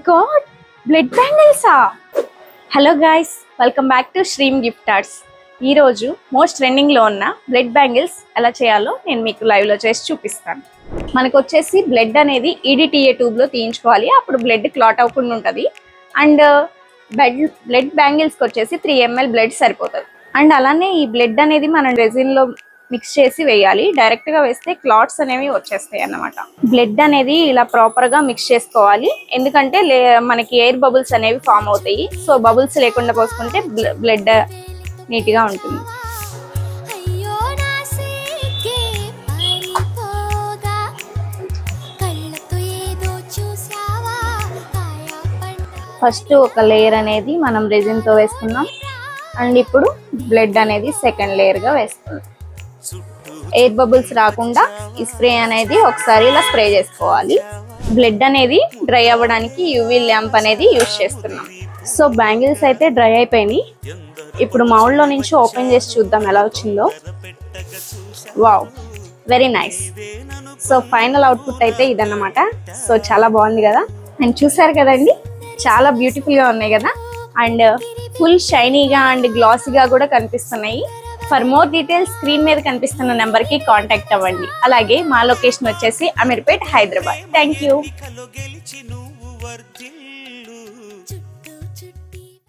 God, blood బ్యాంగిల్సా? Hello guys, welcome back to Shreem gifters. ఈరోజు most ట్రెండింగ్లో ఉన్న బ్లడ్ బ్యాంగిల్స్ ఎలా చేయాలో నేను మీకు లైవ్లో చేసి చూపిస్తాను. మనకు వచ్చేసి బ్లడ్ అనేది ఈడిటిఏ ట్యూబ్లో తీయించుకోవాలి, అప్పుడు బ్లడ్ క్లాట్ అవ్వకుండా ఉంటుంది. అండ్ బ్లడ్ బ్యాంగిల్స్కి వచ్చేసి 3 ml బ్లడ్ సరిపోతుంది. అండ్ అలానే ఈ బ్లడ్ అనేది మనం రెజిన్లో మిక్స్ చేసి వేయాలి. డైరెక్ట్ గా వేస్తే క్లాట్స్ అనేవి వచ్చేస్తాయి అన్నమాట. బ్లడ్ అనేది ఇలా ప్రాపర్ గా మిక్స్ చేసుకోవాలి, ఎందుకంటే మనకి ఎయిర్ బబుల్స్ అనేవి ఫామ్ అవుతాయి. సో బబుల్స్ లేకుండా పోసుకుంటే బ్లడ్ నీట్ గా ఉంటుంది. ఫస్ట్ ఒక లేయర్ అనేది మనం రెజిన్ తో వేసుకున్నాం. అండ్ ఇప్పుడు బ్లడ్ అనేది సెకండ్ లేయర్ గా వేసుకున్నాం. ఎయిర్ బబుల్స్ రాకుండా ఈ స్ప్రే అనేది ఒకసారి ఇలా స్ప్రే చేసుకోవాలి. బ్లడ్ అనేది డ్రై అవ్వడానికి యూవీ ల్యాంప్ అనేది యూజ్ చేస్తున్నాం. సో బ్యాంగిల్స్ అయితే డ్రై అయిపోయినాయి. ఇప్పుడు మౌల్డ్లో నుంచి ఓపెన్ చేసి చూద్దాం ఎలా వచ్చిందో. Wow, very nice. So final output అయితే ఇదన్నమాట. సో చాలా బాగుంది కదా, అండ్ చూసారు కదండి, చాలా బ్యూటిఫుల్గా ఉన్నాయి కదా, అండ్ ఫుల్ షైనీగా అండ్ గ్లాసీగా కూడా కనిపిస్తున్నాయి. ఫర్ మోర్ డీటెయిల్స్ స్క్రీన్ మీద కనిపిస్తున్న నెంబర్కి కాంటాక్ట్ అవ్వండి. అలాగే మా లొకేషన్ వచ్చేసి అమీర్పేట్, హైదరాబాద్. Thank you.